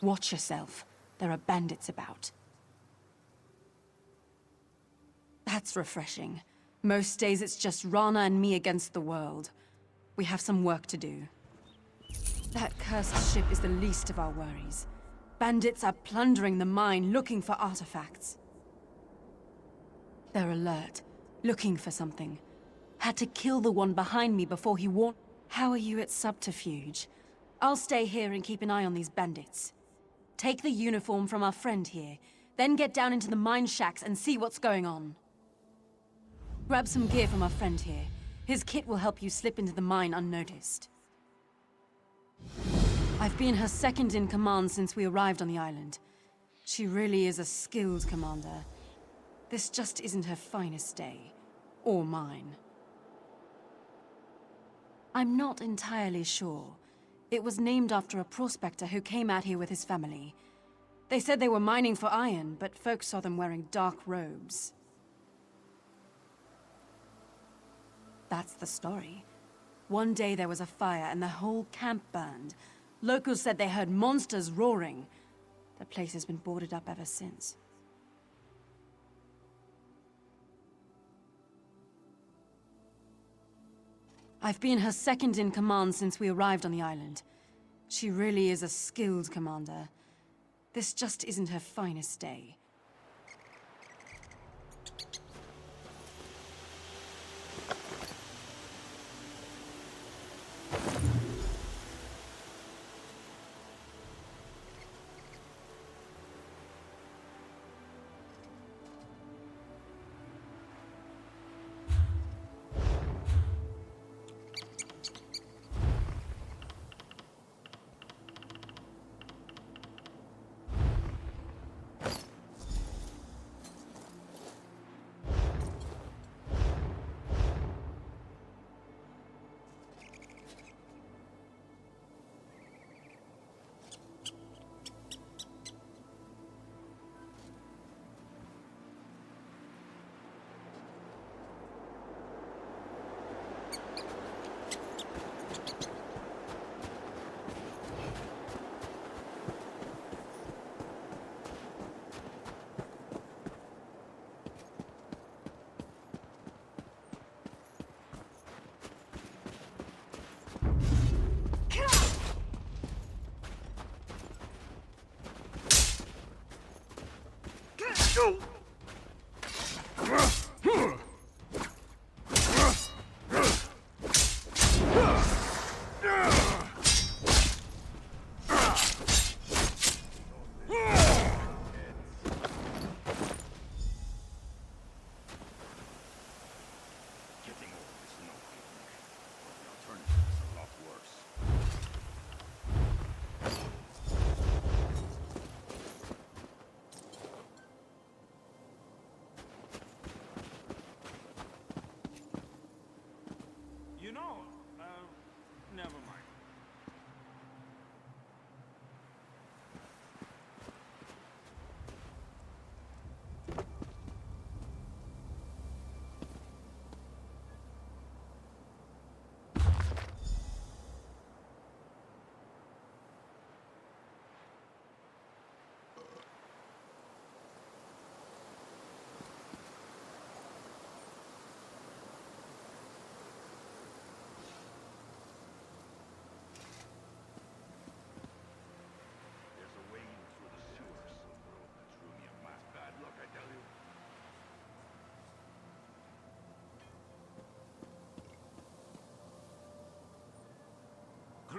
Watch yourself. There are bandits about. That's refreshing. Most days it's just Rana and me against the world. We have some work to do. That cursed ship is the least of our worries. Bandits are plundering the mine, looking for artifacts. They're alert, looking for something. Had to kill the one behind me before he warned... How are you at subterfuge? I'll stay here and keep an eye on these bandits. Take the uniform from our friend here, then get down into the mine shacks and see what's going on. Grab some gear from our friend here. His kit will help you slip into the mine unnoticed. I've been her second in command since we arrived on the island. She really is a skilled commander. This just isn't her finest day. Or mine. I'm not entirely sure. It was named after a prospector who came out here with his family. They said they were mining for iron, but folks saw them wearing dark robes. That's the story. One day there was a fire and the whole camp burned. Locals said they heard monsters roaring. The place has been boarded up ever since. I've been her second in command since we arrived on the island. She really is a skilled commander. This just isn't her finest day.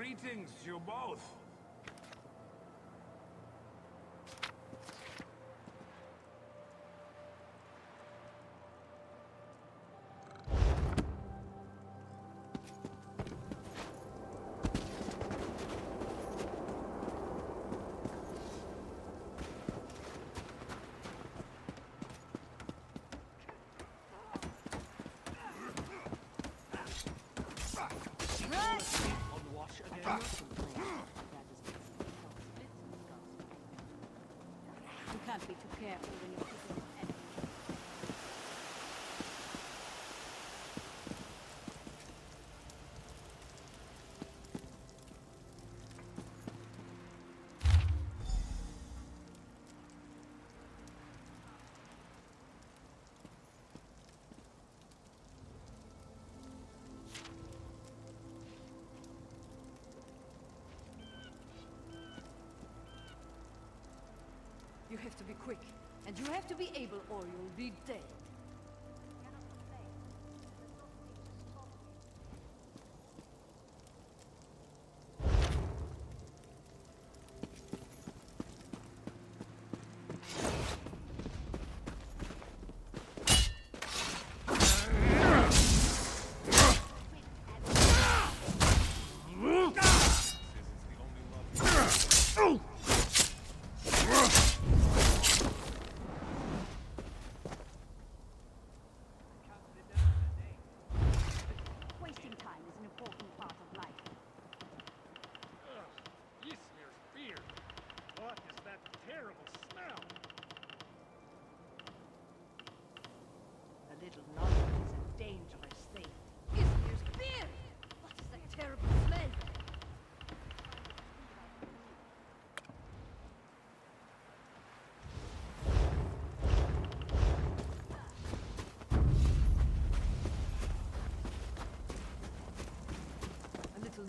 Greetings, you both. You can't be too careful when you're picking an enemy. You have to be quick, and you have to be able, or you'll be dead.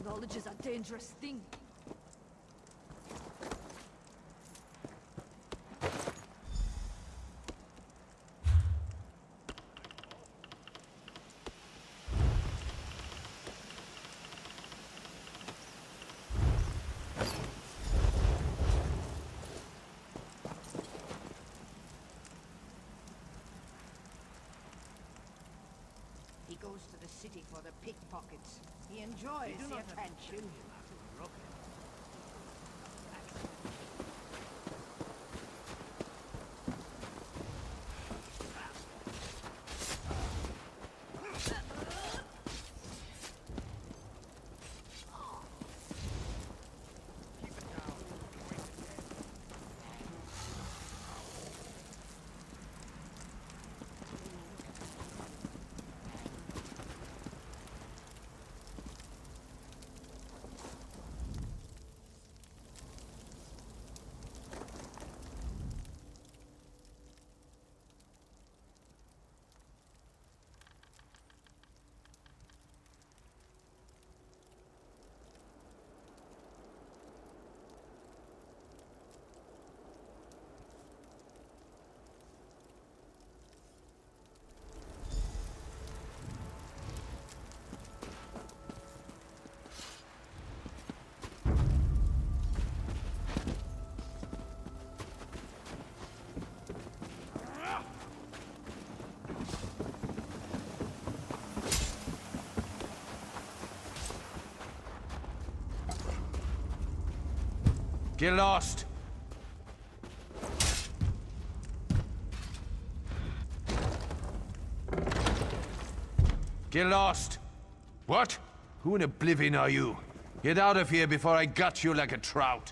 Knowledge is a dangerous thing. He goes to the city for the pickpockets. He enjoys the attention. Get lost! Get lost! What? Who in oblivion are you? Get out of here before I gut you like a trout!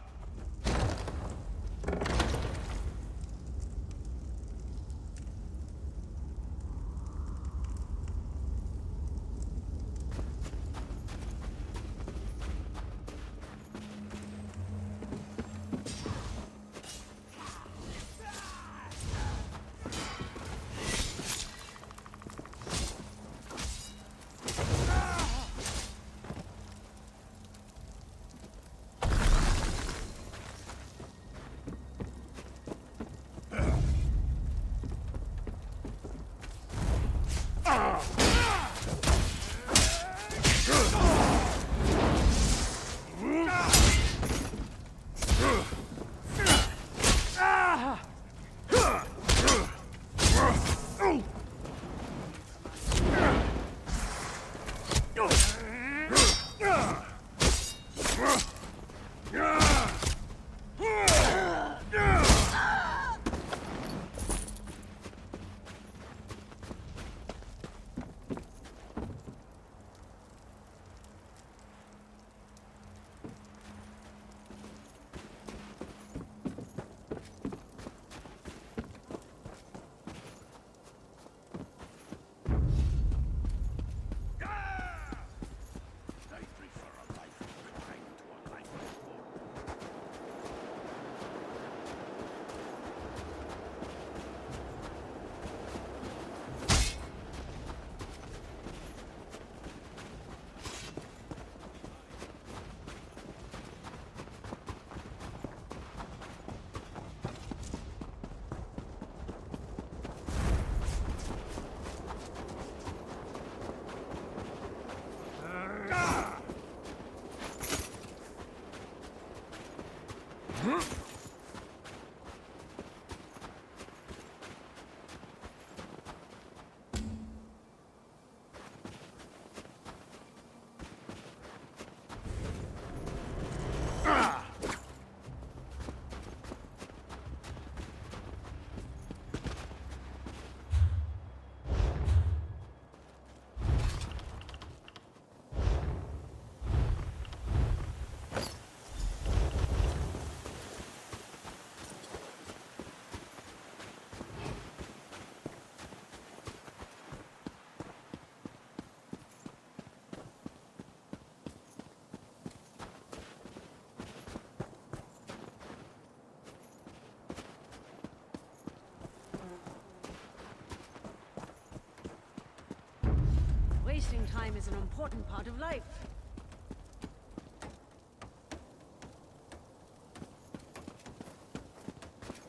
Wasting time is an important part of life.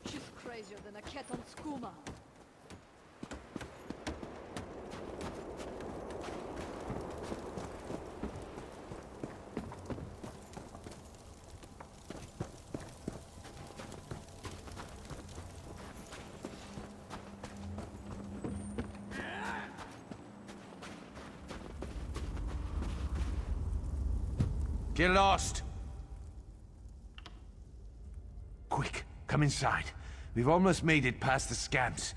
She's crazier than a cat on skooma. Get lost! Quick, come inside. We've almost made it past the scans.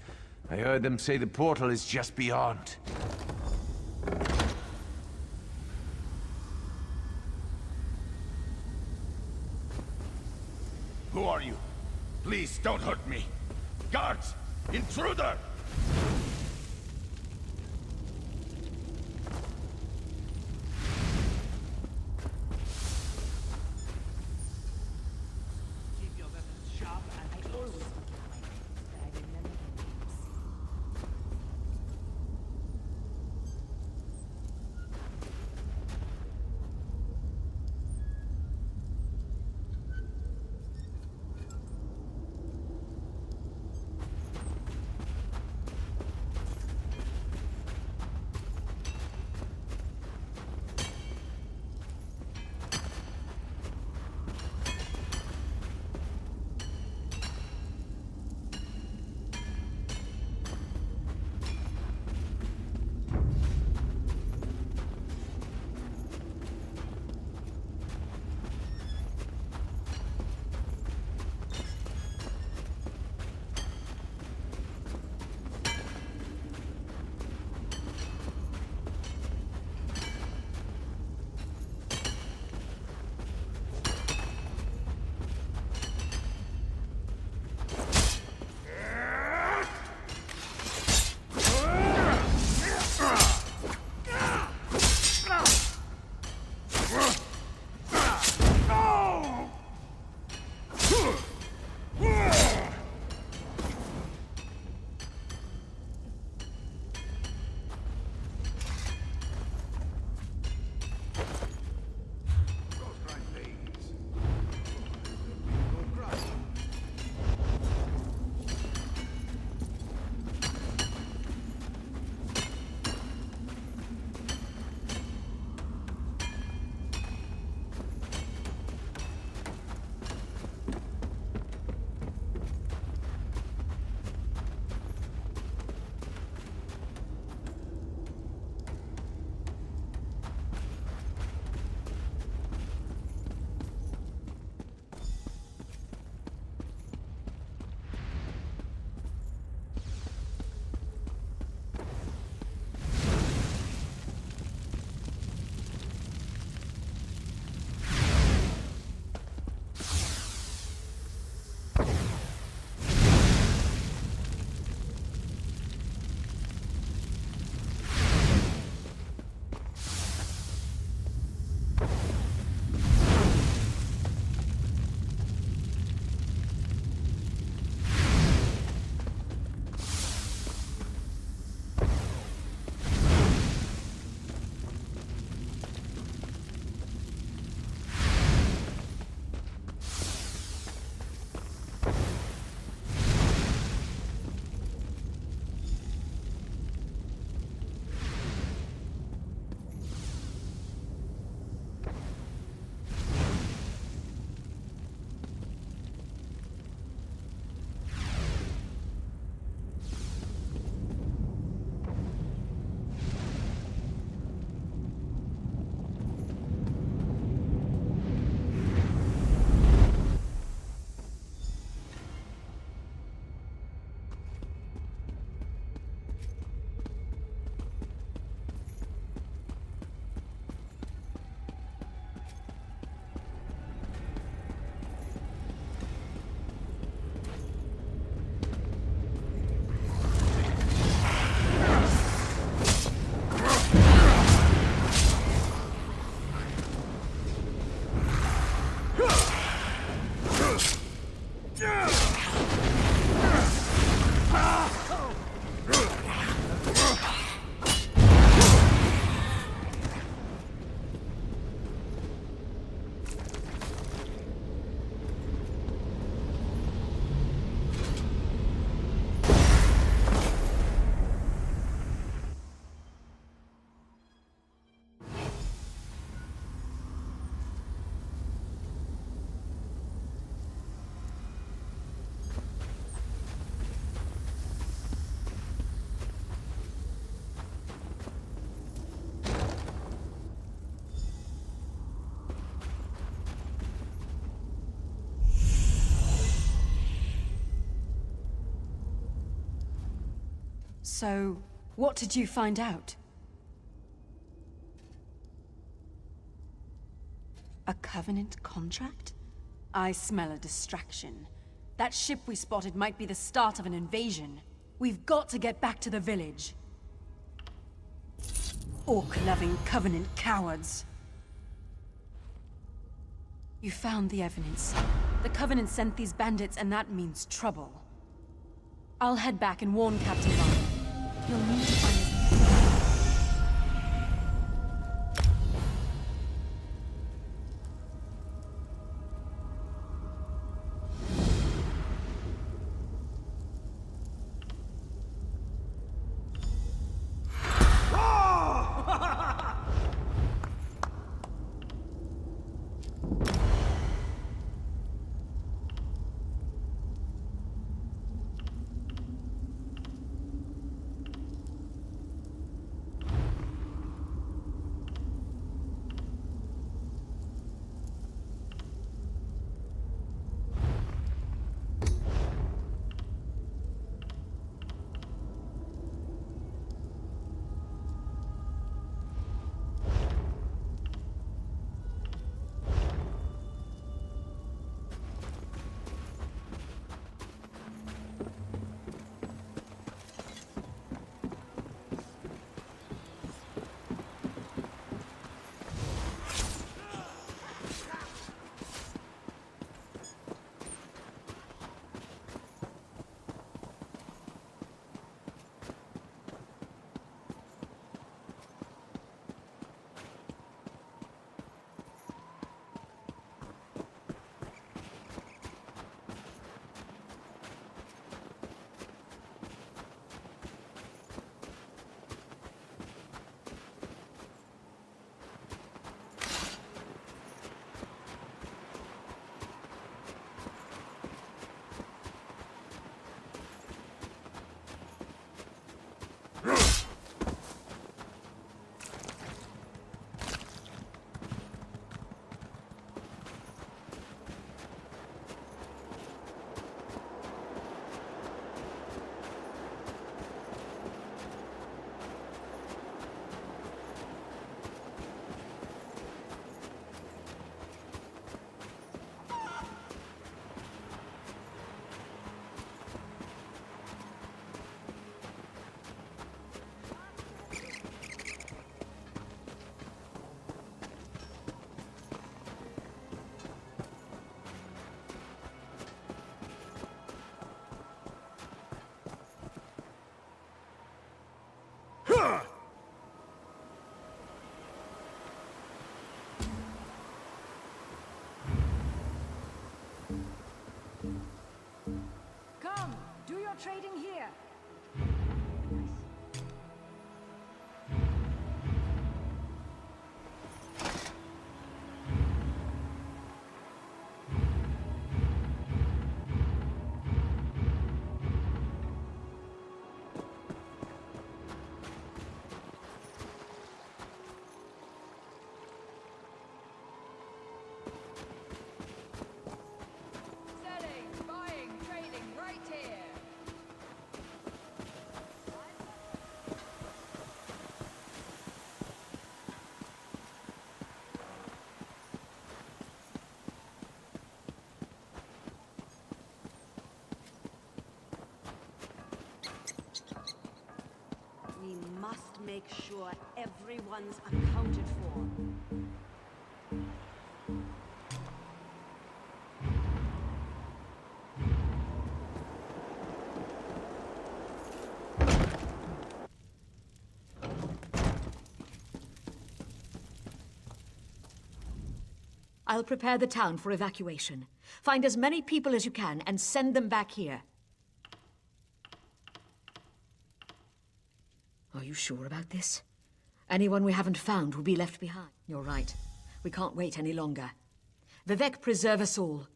I heard them say the portal is just beyond. Who are you? Please don't hurt me. Guards! Intruder! Keep your weapons sharp and close. I remember the names. So, what did you find out? A Covenant contract? I smell a distraction. That ship we spotted might be the start of an invasion. We've got to get back to the village. Orc-loving Covenant cowards. You found the evidence. The Covenant sent these bandits, and that means trouble. I'll head back and warn Captain Ryan. You'll need to find his... Come, do your trading here. Selling, buying, trading right here. We must make sure everyone's accounted for. I'll prepare the town for evacuation. Find as many people as you can and send them back here. Are you sure about this? Anyone we haven't found will be left behind. You're right. We can't wait any longer. Vivek preserve us all.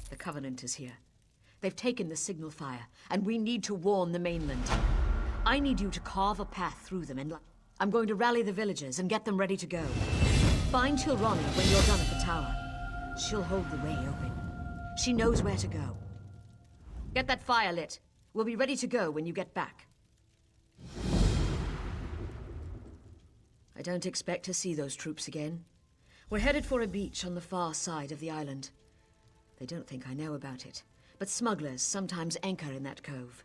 The Covenant is here. They've taken the signal fire, and we need to warn the mainland. I need you to carve a path through them and... I'm going to rally the villagers and get them ready to go. Find Chilronny when you're done at the tower. She'll hold the way open. She knows where to go. Get that fire lit. We'll be ready to go when you get back. I don't expect to see those troops again. We're headed for a beach on the far side of the island. They don't think I know about it, but smugglers sometimes anchor in that cove.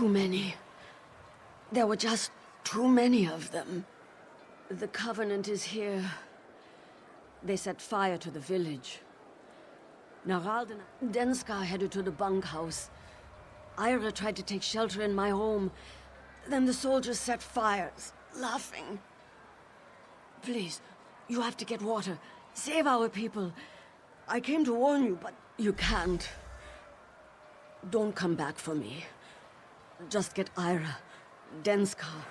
too many. There were just too many of them. The Covenant is here. They set fire to the village. Narald and Denskar headed to the bunkhouse. Ira tried to take shelter in my home. Then the soldiers set fires, laughing. Please, you have to get water. Save our people. I came to warn you, but you can't. Don't come back for me. Just get Ira, Denskar.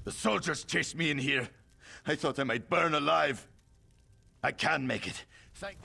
The soldiers chased me in here. I thought I might burn alive. I can make it. Thank...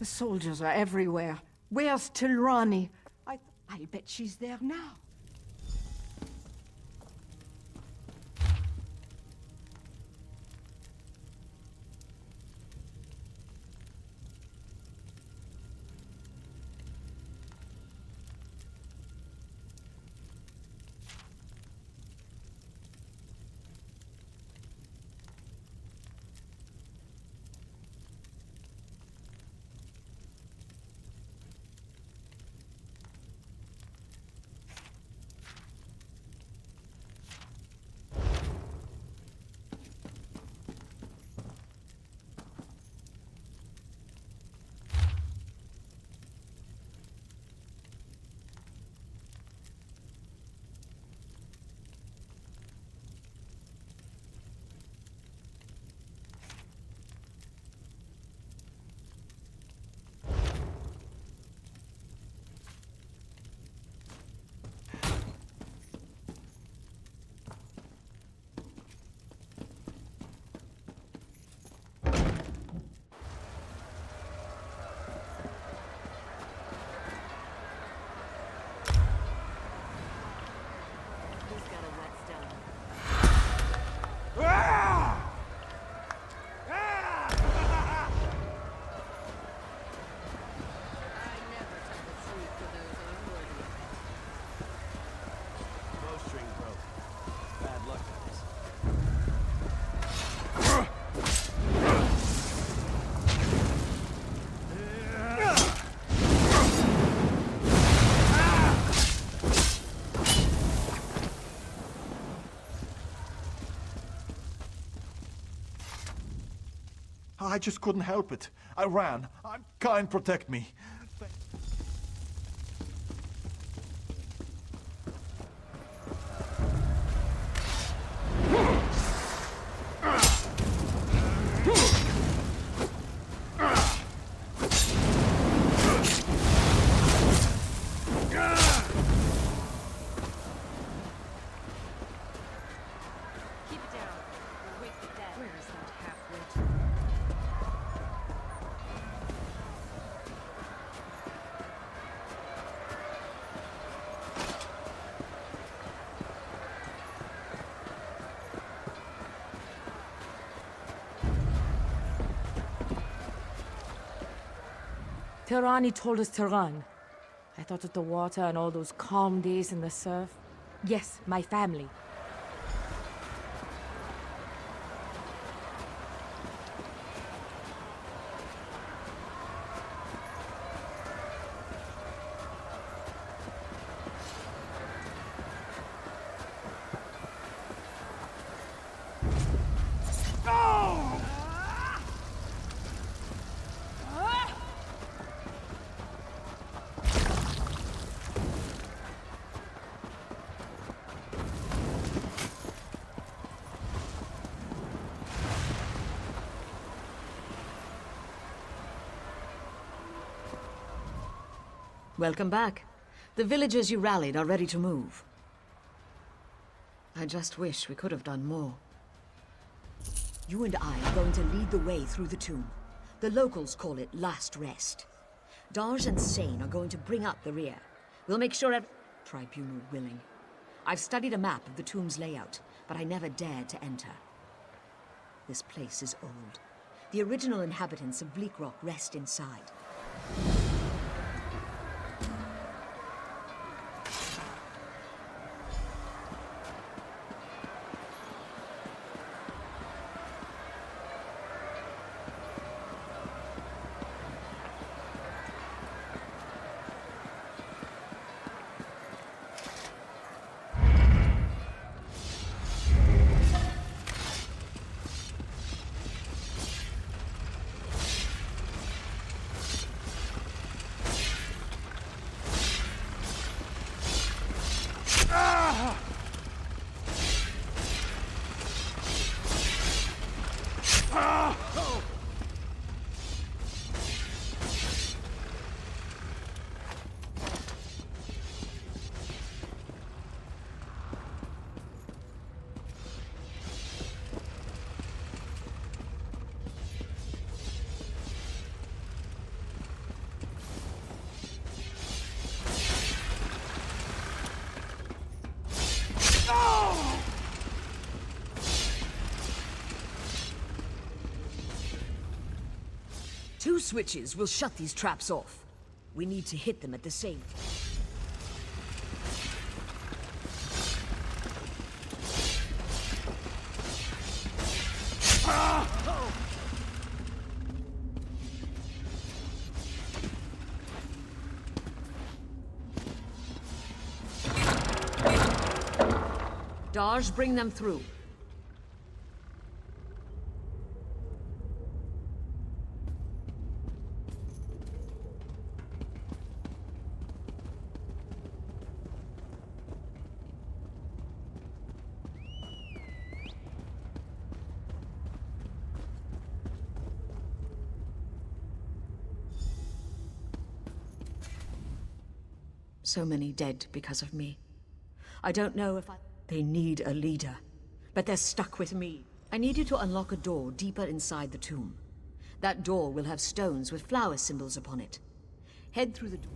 The soldiers are everywhere. Where's Tilrani? I'll bet she's there now. I just couldn't help it. I ran. Kind, protect me. Tirani told us to run. I thought of the water and all those calm days in the surf. Yes, my family. Welcome back. The villagers you rallied are ready to move. I just wish we could have done more. You and I are going to lead the way through the tomb. The locals call it Last Rest. Darj and Sane are going to bring up the rear. We'll make sure tribunal willing. I've studied a map of the tomb's layout, but I never dared to enter. This place is old. The original inhabitants of Bleak Rock rest inside. 2 switches will shut these traps off. We need to hit them at the same time. Dodge, bring them through. So many dead because of me. I don't know if They need a leader, but they're stuck with me. I need you to unlock a door deeper inside the tomb. That door will have stones with flower symbols upon it. Head through the door.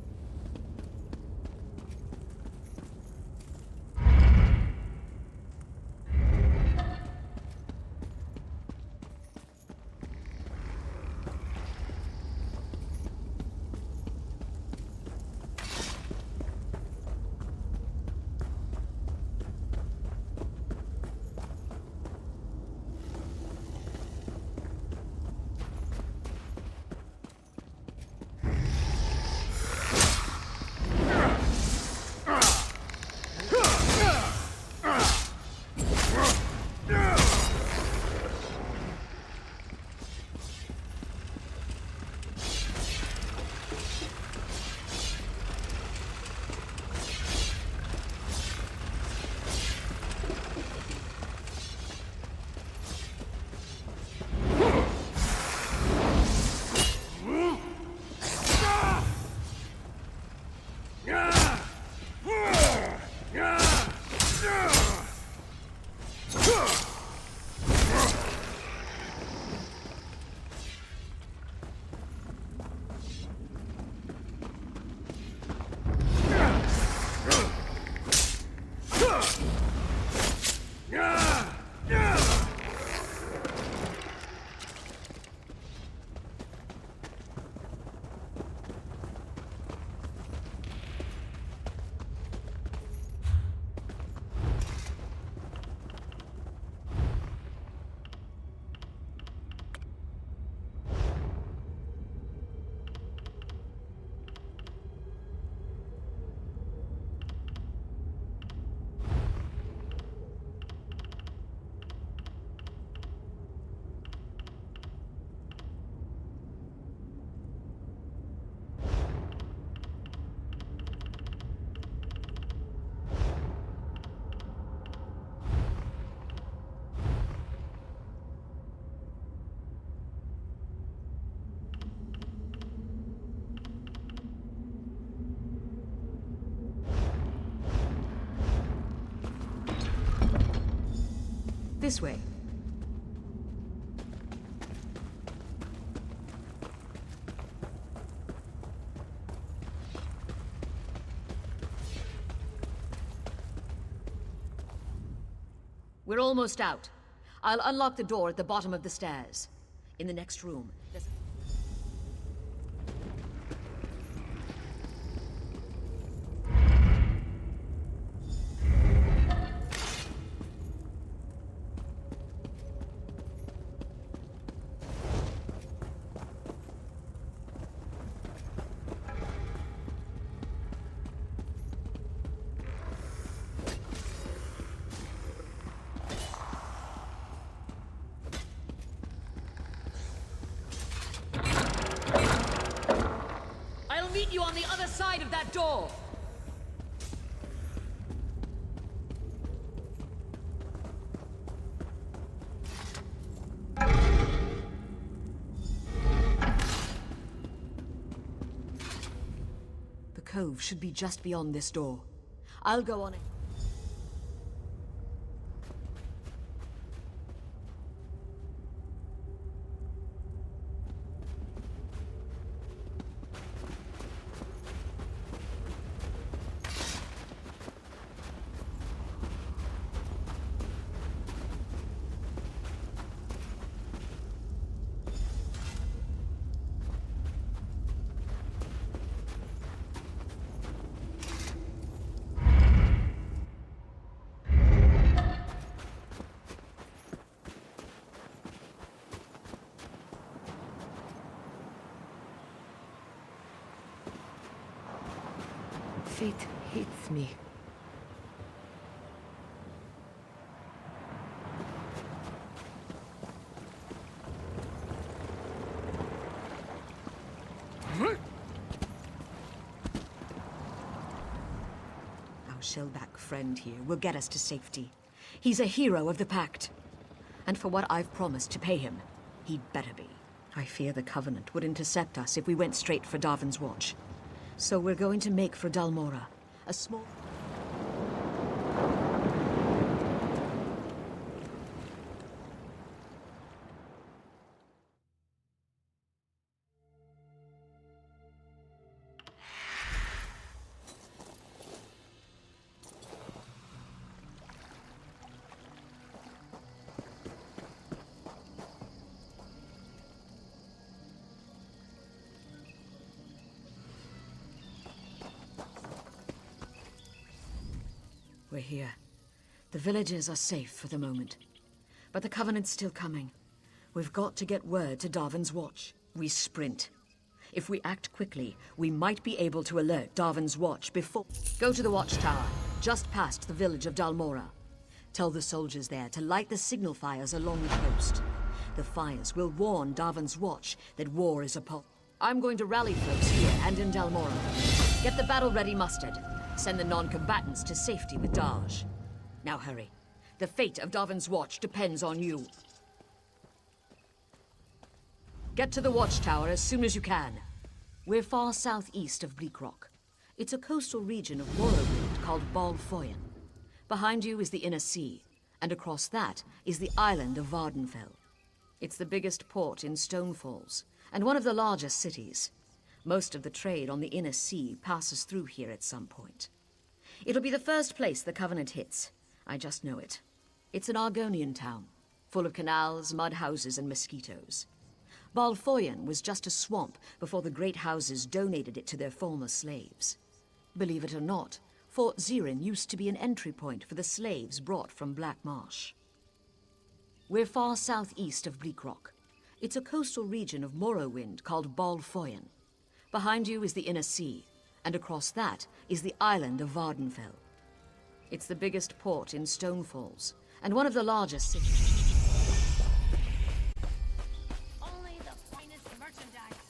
This way. We're almost out. I'll unlock the door at the bottom of the stairs. In the next room. Meet you on the other side of that door! The cove should be just beyond this door. I'll go on it. Fate hates me. Our shellback friend here will get us to safety. He's a hero of the Pact. And for what I've promised to pay him, he'd better be. I fear the Covenant would intercept us if we went straight for Darvin's Watch. So we're going to make for Dalmora, a small... We're here. The villagers are safe for the moment. But the Covenant's still coming. We've got to get word to Darvin's Watch. We sprint. If we act quickly, we might be able to alert Darvin's Watch before... Go to the watchtower, just past the village of Dalmora. Tell the soldiers there to light the signal fires along the coast. The fires will warn Darvin's Watch that war is upon... I'm going to rally folks here and in Dalmora. Get the battle-ready mustered. Send the non-combatants to safety with Daj. Now hurry. The fate of Darvin's Watch depends on you. Get to the watchtower as soon as you can. We're far southeast of Bleakrock. It's a coastal region of Morrowind called Bal Foyen. Behind you is the Inner Sea, and across that is the island of Vardenfell. It's the biggest port in Stonefalls, and one of the largest cities. Most of the trade on the Inner Sea passes through here at some point. It'll be the first place the Covenant hits. I just know it. It's an Argonian town, full of canals, mud houses, and mosquitoes. Bal Foyen was just a swamp before the great houses donated it to their former slaves. Believe it or not, Fort Zirin used to be an entry point for the slaves brought from Black Marsh. We're far southeast of Bleakrock. It's a coastal region of Morrowind called Bal Foyen. Behind you is the Inner Sea, and across that is the island of Vardenfell. It's the biggest port in Stonefalls, and one of the largest cities. Only the finest merchandise.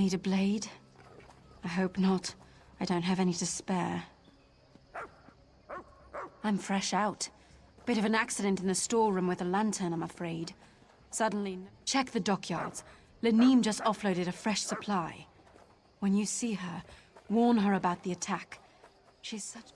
Need a blade? I hope not. I don't have any to spare. I'm fresh out. Bit of an accident in the storeroom with a lantern, I'm afraid. Suddenly... Check the dockyards. Laneem just offloaded a fresh supply. When you see her, warn her about the attack. She's such...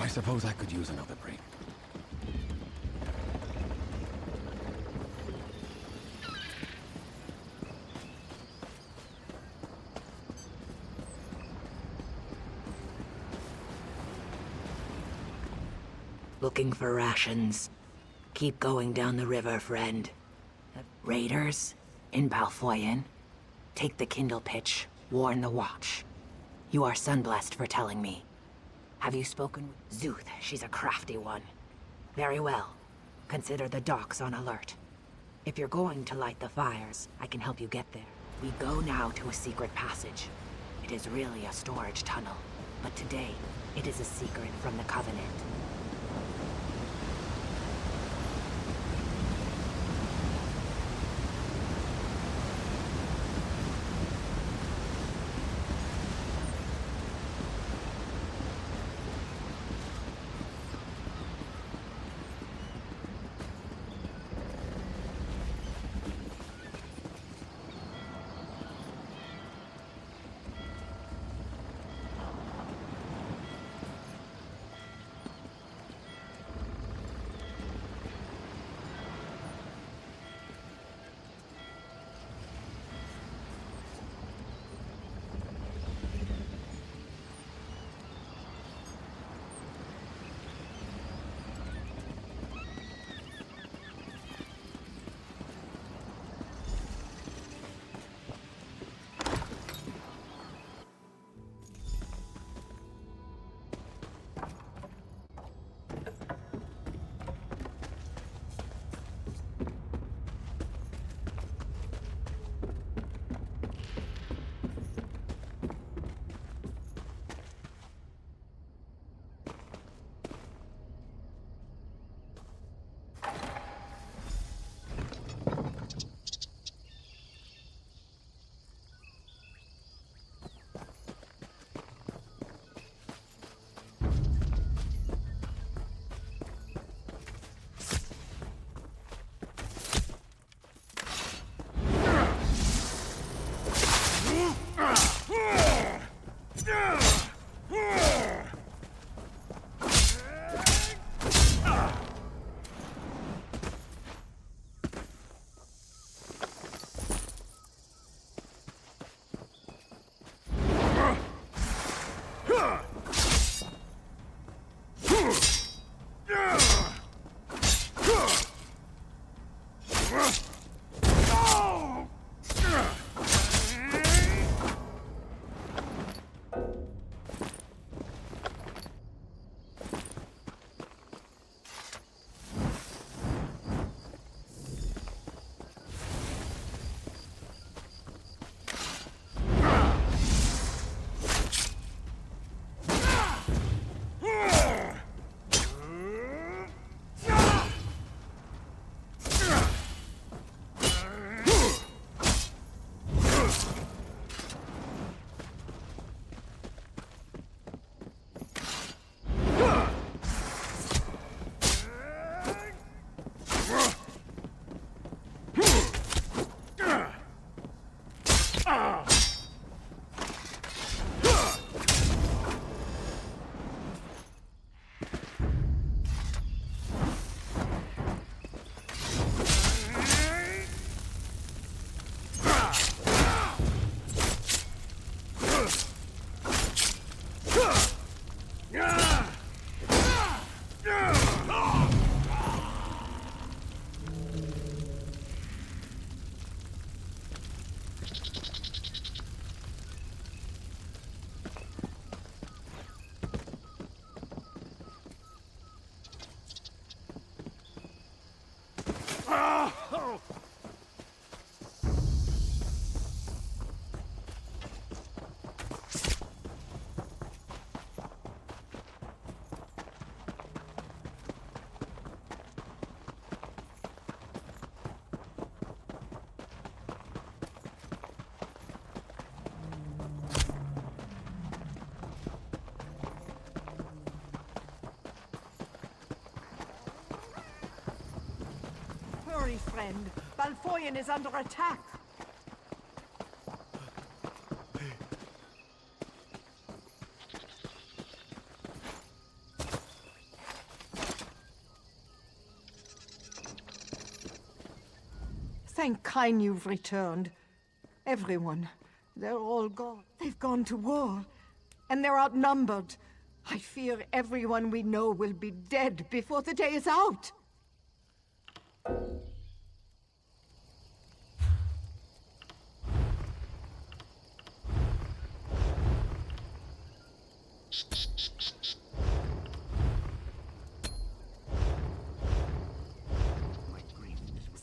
I suppose I could use another break. Looking for rations. Keep going down the river, friend. Raiders? In Balfoyen? Take the Kindle pitch. Warn the watch. You are sunblessed for telling me. Have you spoken with Zuth? She's a crafty one. Very well. Consider the docks on alert. If you're going to light the fires, I can help you get there. We go now to a secret passage. It is really a storage tunnel, but today, it is a secret from the Covenant. friend. Balfoyen is under attack. Thank Kine you've returned. Everyone. They're all gone. They've gone to war. And they're outnumbered. I fear everyone we know will be dead before the day is out.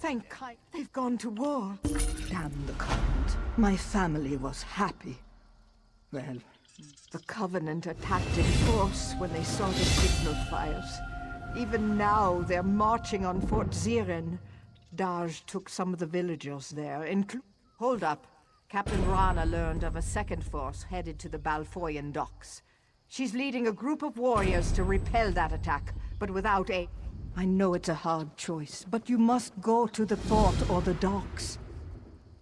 Thank Kine. They've gone to war. Damn the Covenant. My family was happy. Well, the Covenant attacked in force when they saw the signal fires. Even now, they're marching on Fort Ziren. Daj took some of the villagers there, Hold up. Captain Rana learned of a second force headed to the Balfoyen docks. She's leading a group of warriors to repel that attack, but without aid. I know it's a hard choice, but you must go to the fort or the docks.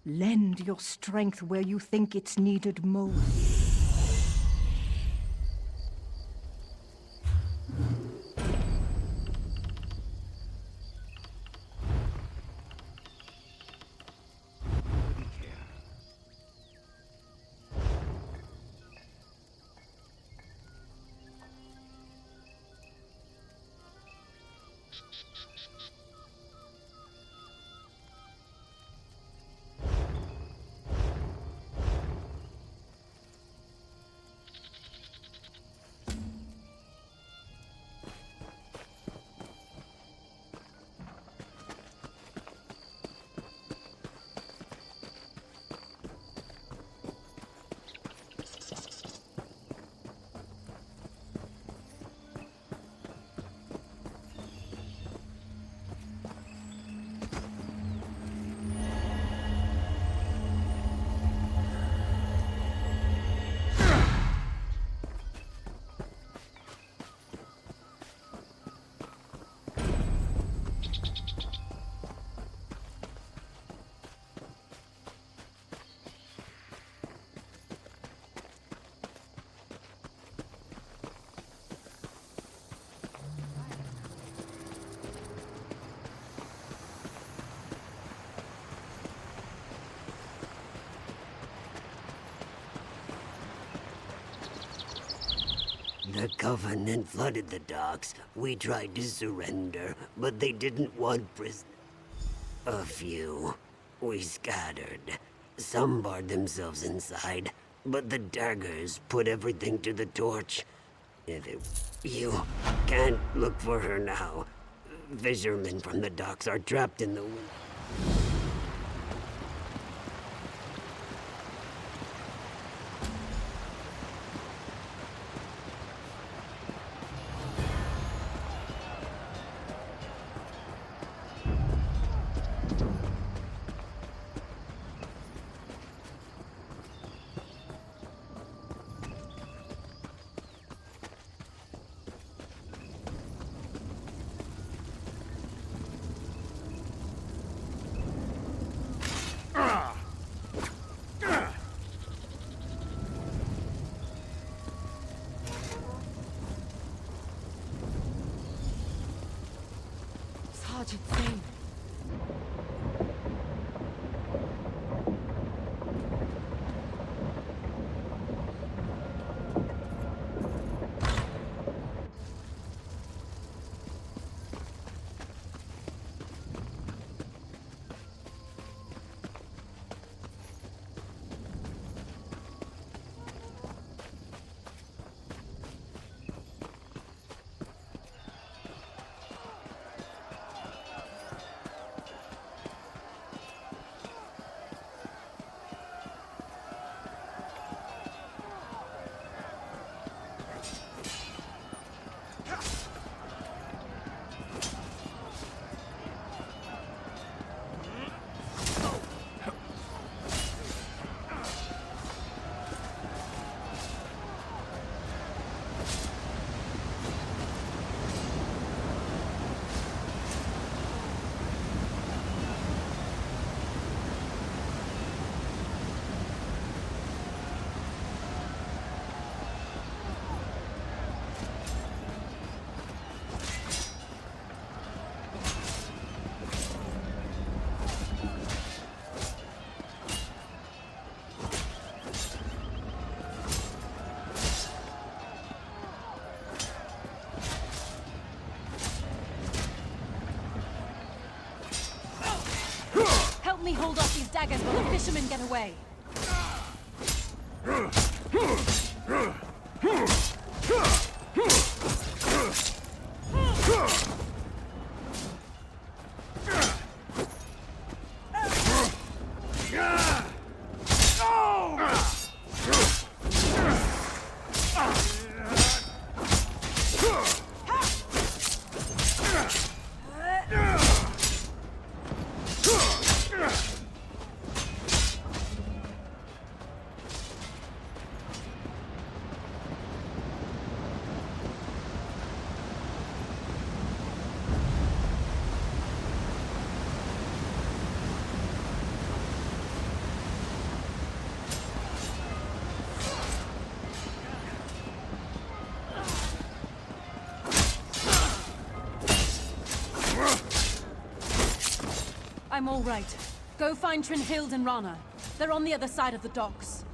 Lend your strength where you think it's needed most. The Covenant flooded the docks. We tried to surrender, but they didn't want prisoners. A few. We scattered. Some barred themselves inside, but the daggers put everything to the torch. You can't look for her now. Fishermen from the docks are trapped in the wind. daggers while the fishermen get away. I'm all right. Go find Trinhild and Rana. They're on the other side of the docks.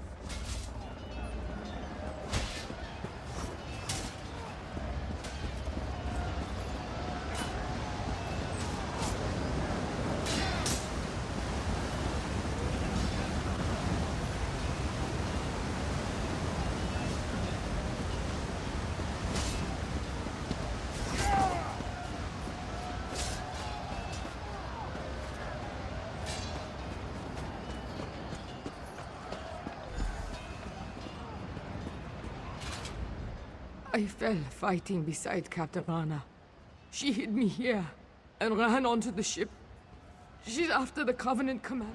I fell fighting beside Captain Rana. She hid me here and ran onto the ship. She's after the Covenant command.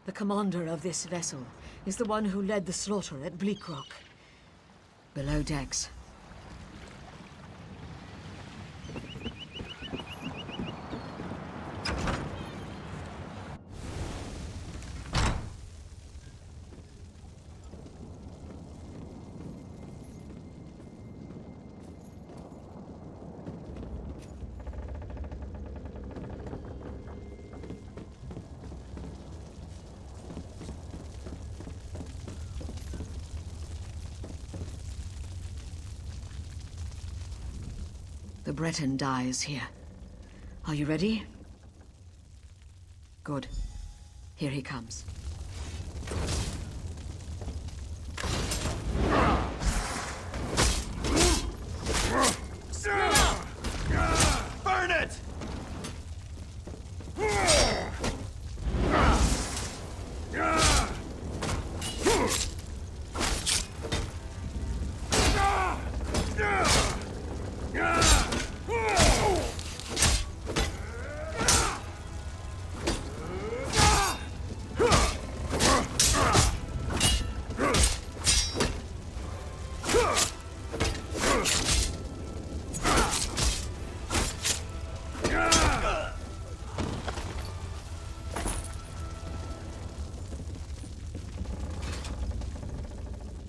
The commander of this vessel is the one who led the slaughter at Bleak Rock. Below decks. The Breton dies here. Are you ready? Good. Here he comes. Burn it!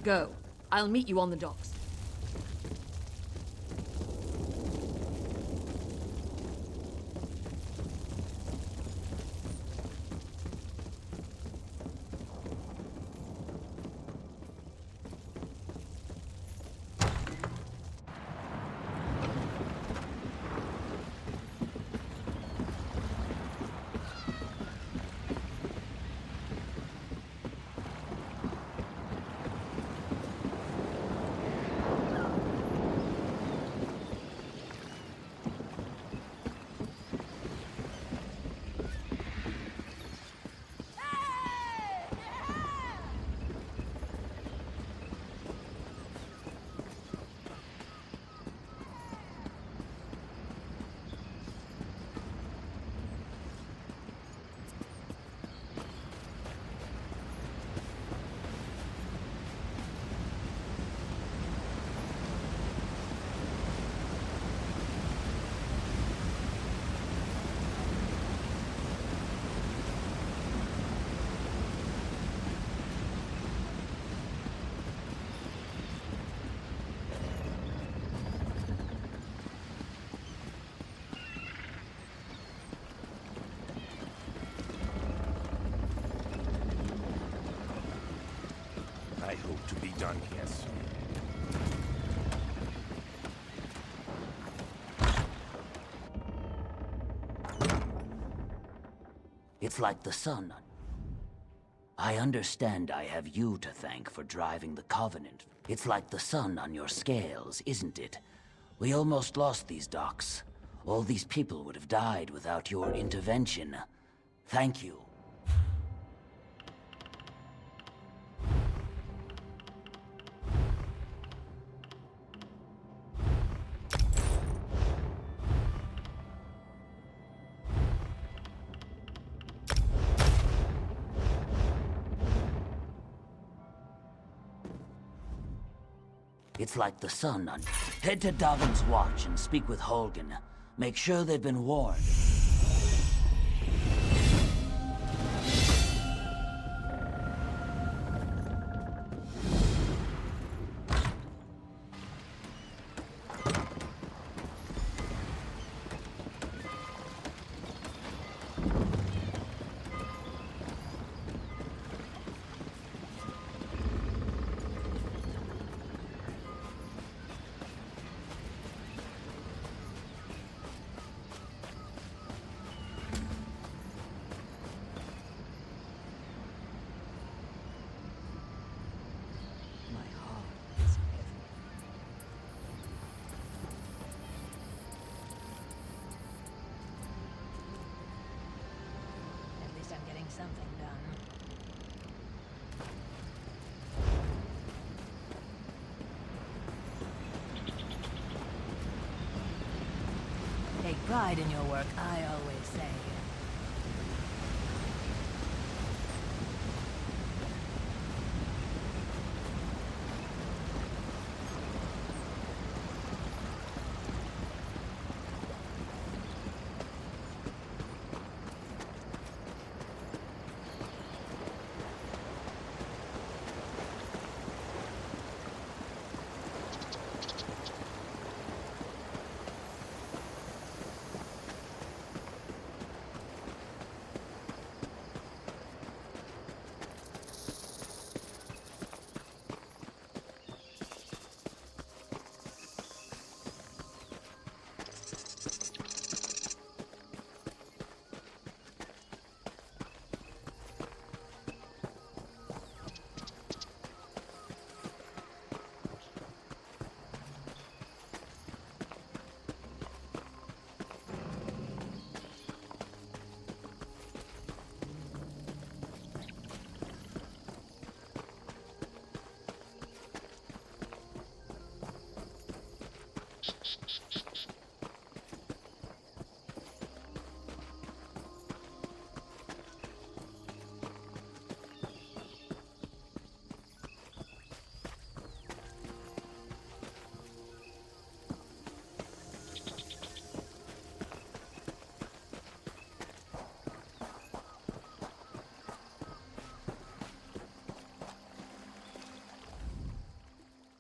Go. I'll meet you on the docks. to be done, yes. It's like the sun. I understand I have you to thank for driving the Covenant. It's like the sun on your scales, isn't it? We almost lost these docks. All these people would have died without your intervention. Thank you. It's like the sun on... Head to Davin's Watch and speak with Holgen. Make sure they've been warned. Something done. Take pride in your work, I always say.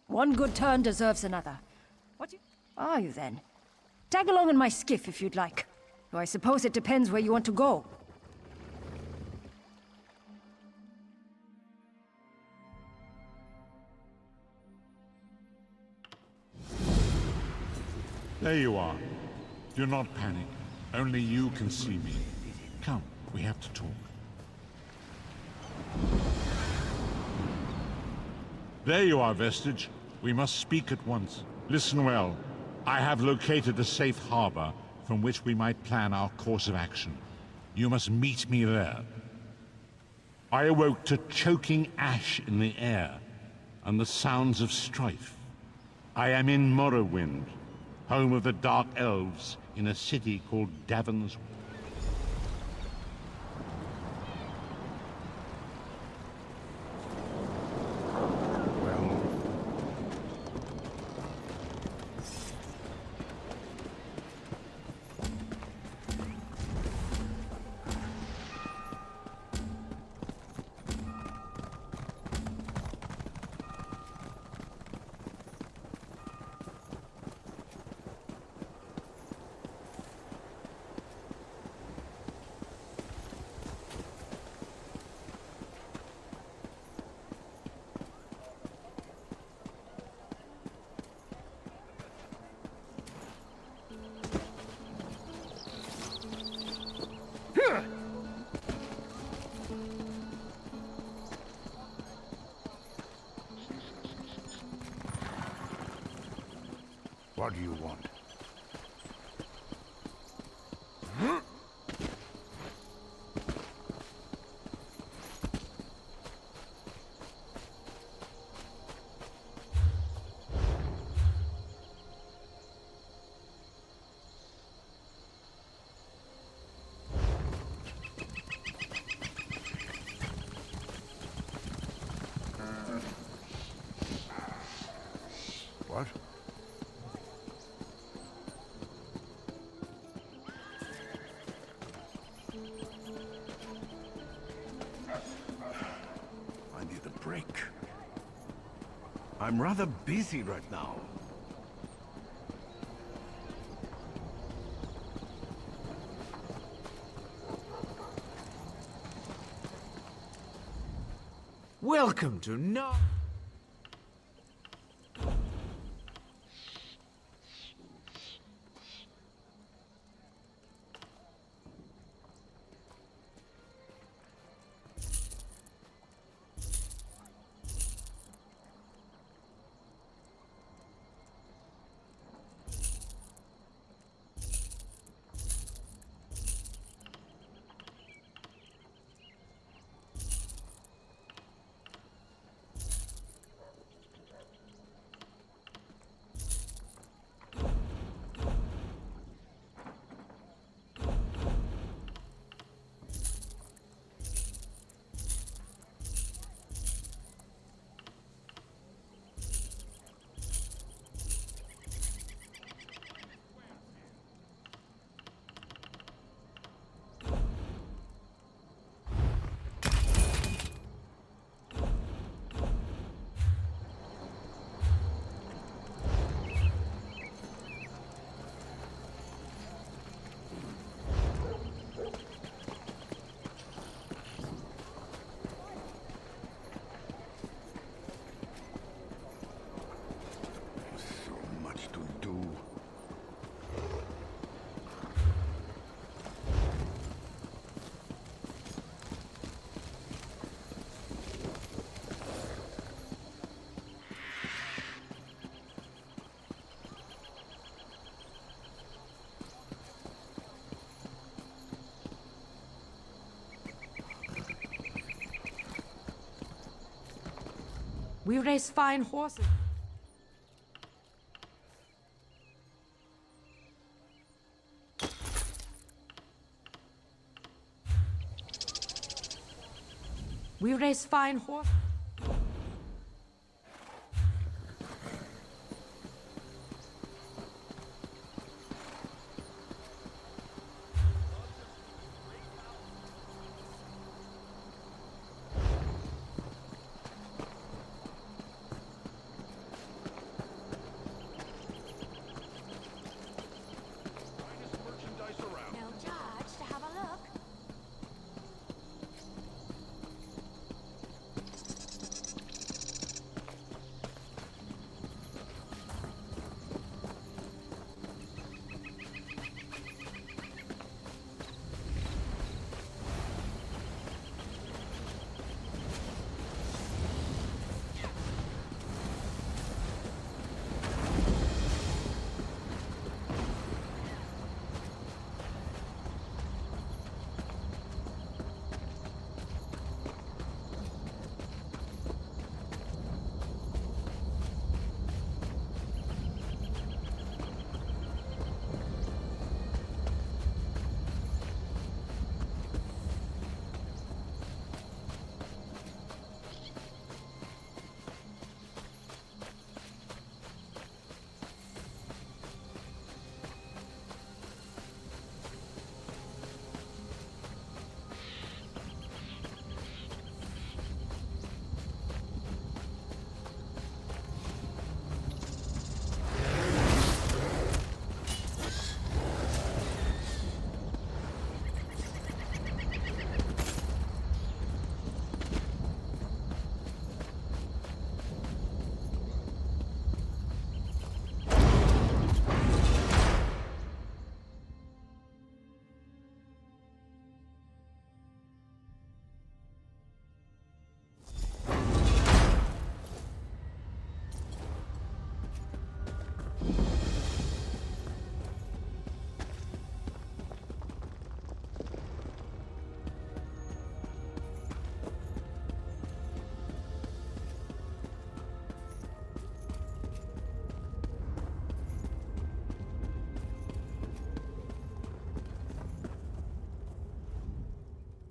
One good turn deserves another. What are you then? Tag along in my skiff if you'd like. Though I suppose it depends where you want to go. There you are. Do not panic. Only you can see me. Come, we have to talk. There you are, Vestige. We must speak at once. Listen well. I have located a safe harbor from which we might plan our course of action. You must meet me there. I awoke to choking ash in the air and the sounds of strife. I am in Morrowind, home of the Dark Elves, in a city called Davin's. What do you want? What? I need a break. I'm rather busy right now. Welcome to No... We raise fine horses. We raise fine horses.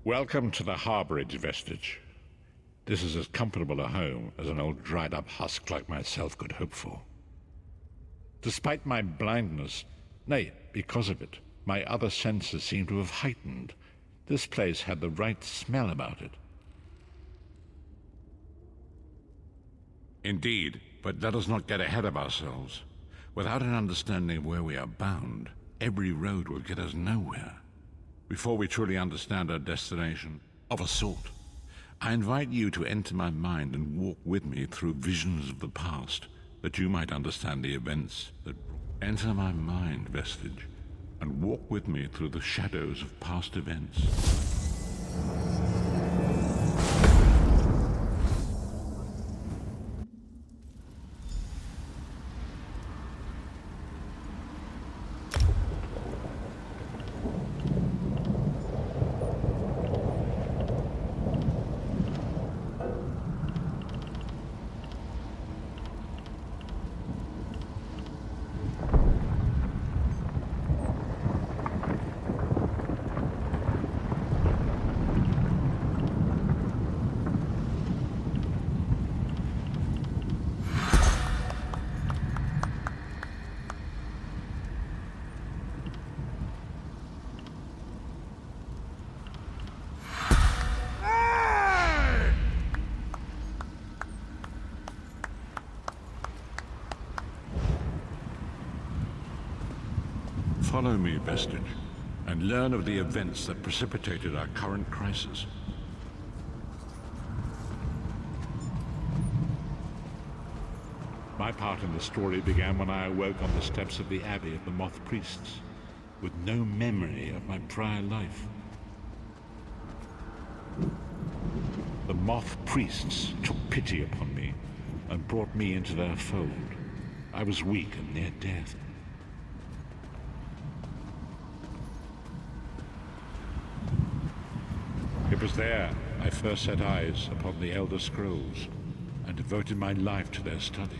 Welcome to the harborage, Vestige. This is as comfortable a home as an old dried-up husk like myself could hope for. Despite my blindness, nay, because of it, my other senses seem to have heightened. This place had the right smell about it. Indeed, but let us not get ahead of ourselves. Without an understanding of where we are bound, every road will get us nowhere. Before we truly understand our destination, of a sort, I invite you to enter my mind and walk with me through visions of the past, that you might understand the events that... Enter my mind, Vestige, and walk with me through the shadows of past events. Follow me, Vestige, and learn of the events that precipitated our current crisis. My part in the story began when I awoke on the steps of the Abbey of the Moth Priests, with no memory of my prior life. The Moth Priests took pity upon me and brought me into their fold. I was weak and near death. It was there I first set eyes upon the Elder Scrolls and devoted my life to their study.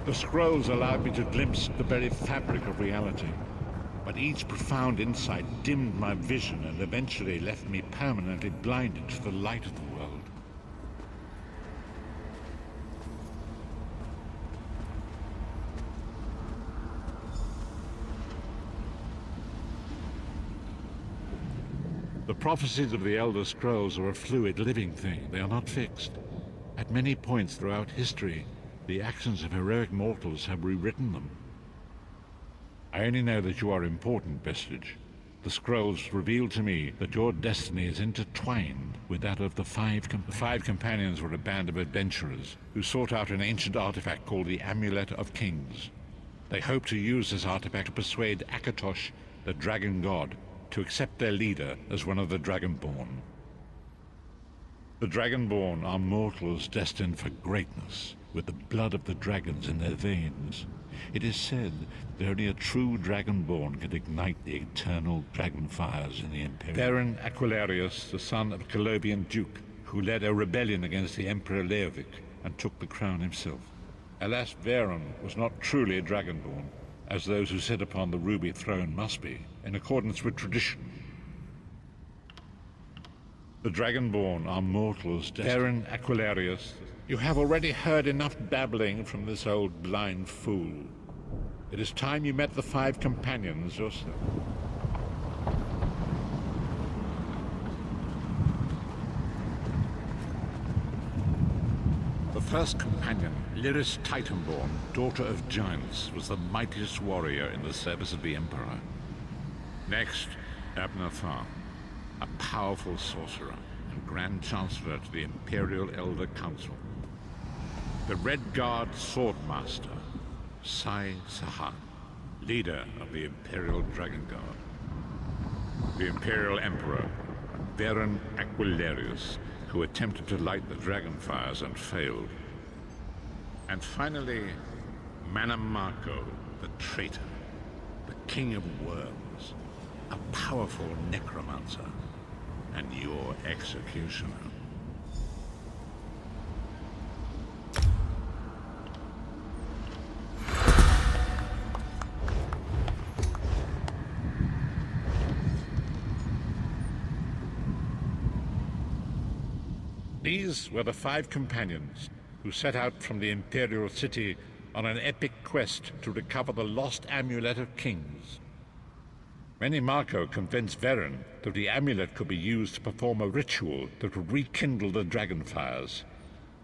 The scrolls allowed me to glimpse the very fabric of reality, but each profound insight dimmed my vision and eventually left me permanently blinded to the light of the world. The prophecies of the Elder Scrolls are a fluid, living thing. They are not fixed. At many points throughout history, the actions of heroic mortals have rewritten them. I only know that you are important, Vestige. The scrolls reveal to me that your destiny is intertwined with that of the five companions were a band of adventurers who sought out an ancient artifact called the Amulet of Kings. They hoped to use this artifact to persuade Akatosh, the dragon god, to accept their leader as one of the Dragonborn. The Dragonborn are mortals destined for greatness, with the blood of the dragons in their veins. It is said that only a true Dragonborn can ignite the eternal dragon fires in the Imperium. Baron Aquilarius, the son of a Colovian duke, who led a rebellion against the Emperor Leovic and took the crown himself. Alas, Baron was not truly a Dragonborn, as those who sit upon the ruby throne must be, in accordance with tradition. The Dragonborn are mortals. Baron Aquilarius, you have already heard enough babbling from this old blind fool. It is time you met the five companions yourself. The first companion, Lyris Titanborn, daughter of giants, was the mightiest warrior in the service of the Emperor. Next, Abnathan, a powerful sorcerer and Grand Chancellor to the Imperial Elder Council. The Red Guard Swordmaster, Sai Sahan, leader of the Imperial Dragon Guard. The Imperial Emperor, Baron Aquilarius, who attempted to light the dragon fires and failed. And finally, Manamako, the traitor, the King of Worms, a powerful necromancer, and your executioner. These were the 5 companions who set out from the Imperial City on an epic quest to recover the lost Amulet of Kings. Menimarco convinced Veren that the amulet could be used to perform a ritual that would rekindle the dragonfires.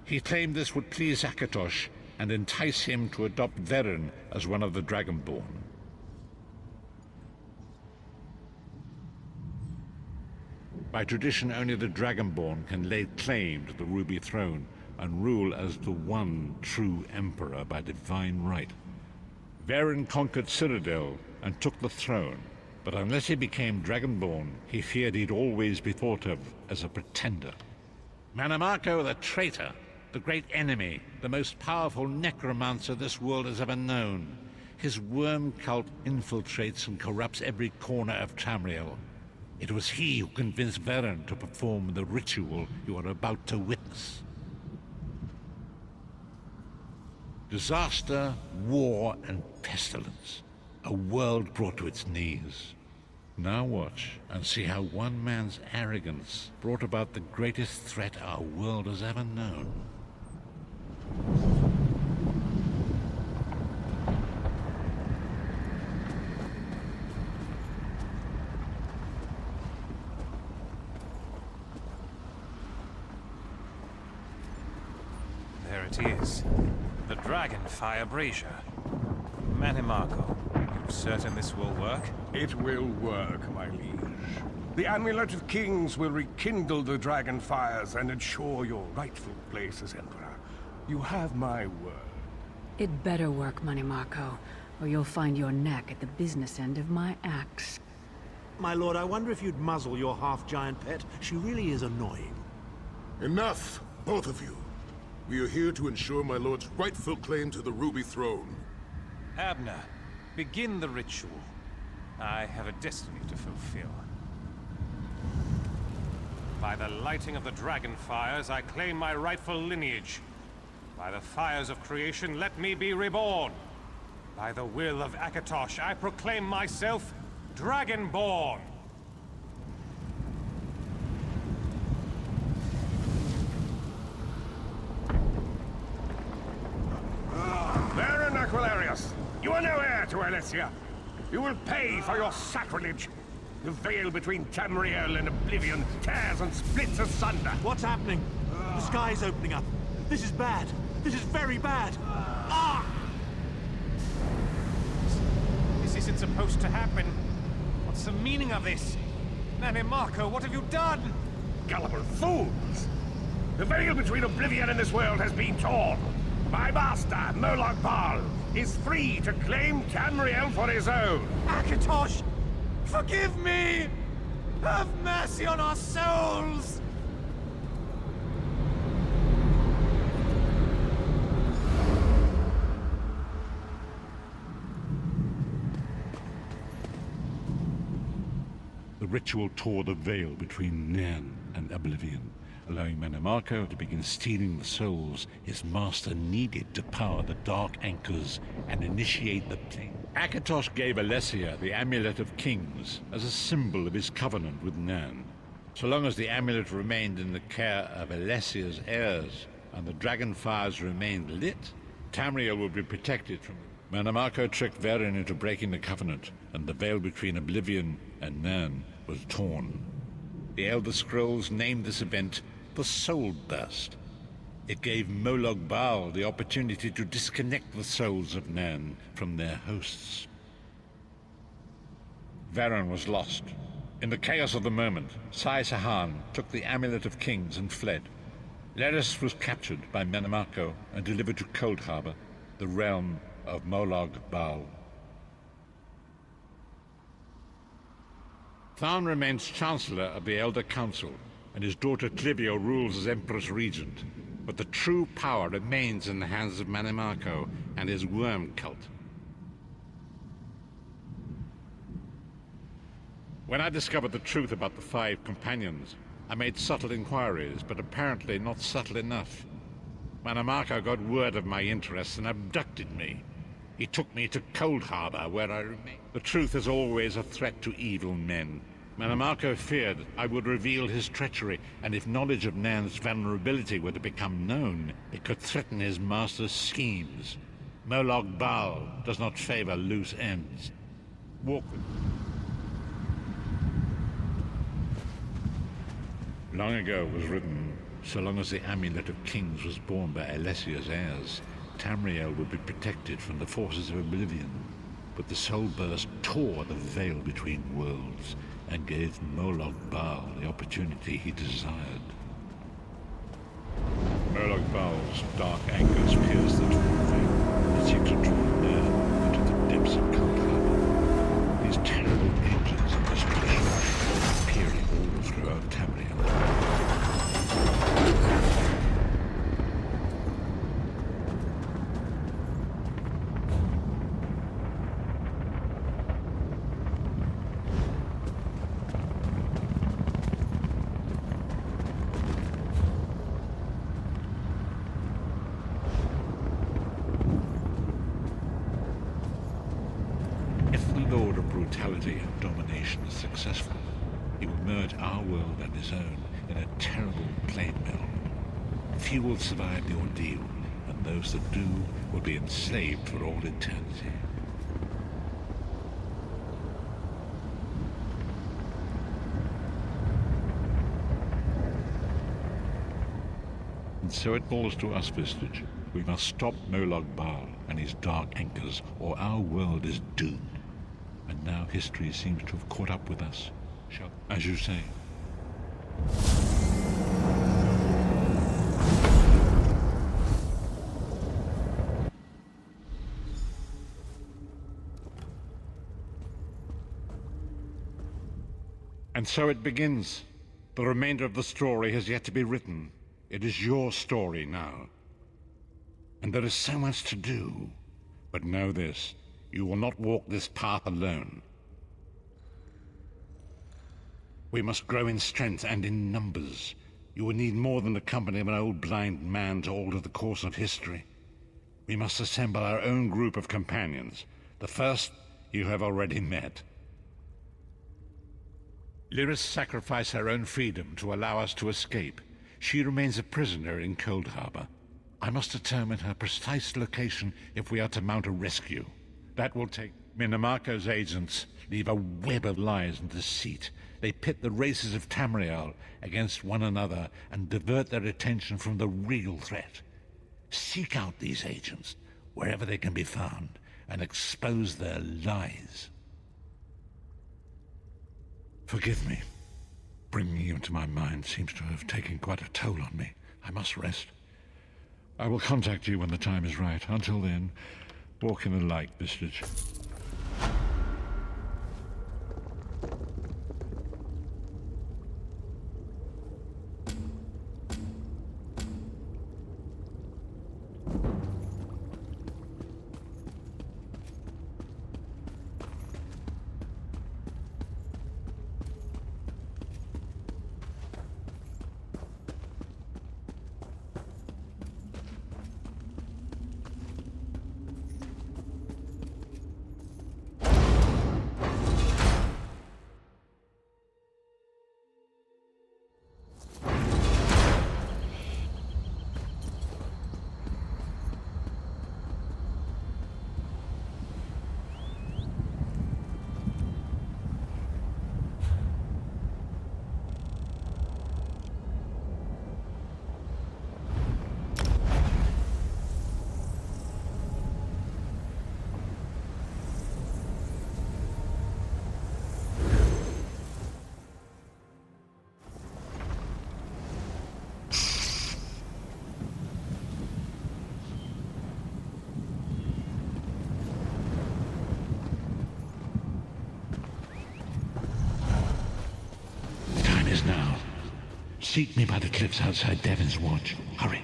He claimed this would please Akatosh and entice him to adopt Veren as one of the Dragonborn. By tradition, only the Dragonborn can lay claim to the Ruby Throne and rule as the one true Emperor by divine right. Veren conquered Cyrodiil and took the throne, but unless he became Dragonborn, he feared he'd always be thought of as a pretender. Menimarco the traitor, the great enemy, the most powerful necromancer this world has ever known. His worm cult infiltrates and corrupts every corner of Tamriel. It was he who convinced Veren to perform the ritual you are about to witness. Disaster, war, and pestilence. A world brought to its knees. Now watch and see how one man's arrogance brought about the greatest threat our world has ever known. There it is. The Dragonfire Brazier. Menimarco, you certain this will work? It will work, my liege. The Amulet of Kings will rekindle the dragon fires and ensure your rightful place as Emperor. You have my word. It better work, Menimarco, or you'll find your neck at the business end of my axe. My lord, I wonder if you'd muzzle your half-giant pet. She really is annoying. Enough, both of you. We are here to ensure my lord's rightful claim to the Ruby Throne. Abner, begin the ritual. I have a destiny to fulfill. By the lighting of the dragon fires, I claim my rightful lineage. By the fires of creation, let me be reborn. By the will of Akatosh, I proclaim myself Dragonborn. Veren Aquilarius, you are no heir to Alessia. You will pay for your sacrilege. The veil between Tamriel and Oblivion tears and splits asunder. What's happening? The sky's opening up. This is bad. This is very bad. This isn't supposed to happen. What's the meaning of this? Menimarco, what have you done? Gullible fools! The veil between Oblivion and this world has been torn. My master, Molag Bal, is free to claim Tamriel for his own. Akatosh, forgive me! Have mercy on our souls! The ritual tore the veil between Nan and Oblivion, allowing Menimarco to begin stealing the souls his master needed to power the Dark Anchors and initiate the plane. Akatosh gave Alessia the Amulet of Kings as a symbol of his covenant with Nan. So long as the amulet remained in the care of Alessia's heirs and the dragon fires remained lit, Tamriel would be protected from it. Menimarco tricked Veren into breaking the covenant, and the veil between Oblivion and Nan was torn. The Elder Scrolls named this event the Soul Burst. It gave Molag Bal the opportunity to disconnect the souls of Nan from their hosts. Veren was lost. In the chaos of the moment, Sai Sahan took the Amulet of Kings and fled. Leris was captured by Menimarco and delivered to Cold Harbor, the realm of Molag Bal. Tharn remains Chancellor of the Elder Council, and his daughter Clivio rules as Empress Regent. But the true power remains in the hands of Menimarco and his worm cult. When I discovered the truth about the 5 companions, I made subtle inquiries, but apparently not subtle enough. Menimarco got word of my interests and abducted me. He took me to Cold Harbor, where I remain. The truth is always a threat to evil men. Manamako feared I would reveal his treachery, and if knowledge of Nan's vulnerability were to become known, it could threaten his master's schemes. Molog Bal does not favor loose ends. Walk with me. Long ago was written, so long as the Amulet of Kings was borne by Alessia's heirs, Tamriel would be protected from the forces of oblivion. But the Soul Burst tore the veil between worlds and gave Molog Bal the opportunity he desired. Molog Bal's dark anchors pierced the torn veil and seemed to draw near into the depths of Combat. These terrible engines of destruction appearing all throughout Tamriel. And domination is successful, he will merge our world and his own in a terrible plane meld. Few will survive the ordeal, and those that do will be enslaved for all eternity. And so it falls to us, Vestige. We must stop Molog Bal and his dark anchors, or our world is doomed. And now history seems to have caught up with us. As you say. And so it begins. The remainder of the story has yet to be written. It is your story now. And there is so much to do. But know this. You will not walk this path alone. We must grow in strength and in numbers. You will need more than the company of an old blind man to alter the course of history. We must assemble our own group of companions. The first you have already met. Lyris sacrificed her own freedom to allow us to escape. She remains a prisoner in Cold Harbor. I must determine her precise location if we are to mount a rescue. That will take. Minamako's agents leave a web of lies and deceit. They pit the races of Tamriel against one another and divert their attention from the real threat. Seek out these agents, wherever they can be found, and expose their lies. Forgive me. Bringing you into my mind seems to have taken quite a toll on me. I must rest. I will contact you when the time is right. Until then, walk in the light, Vestige. Now. Seek me by the cliffs outside Devon's Watch. Hurry.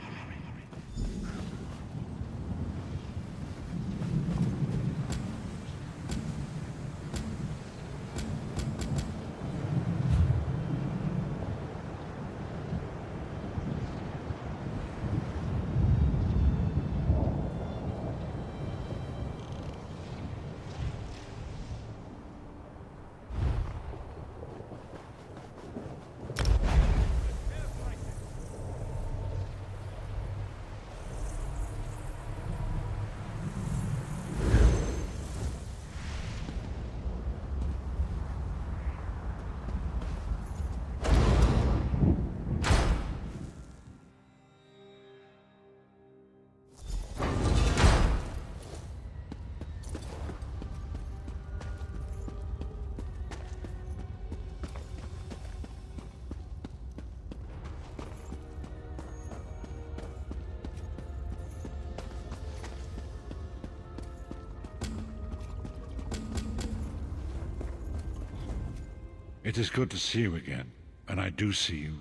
It is good to see you again, and I do see you.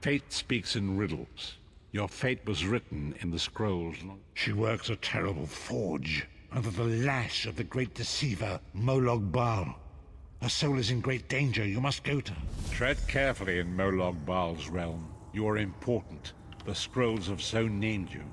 Fate speaks in riddles. Your fate was written in the scrolls. She works a terrible forge under the lash of the great deceiver, Molog Baal. Her soul is in great danger. You must go to her. Tread carefully in Molog Baal's realm. You are important. The scrolls have so named you.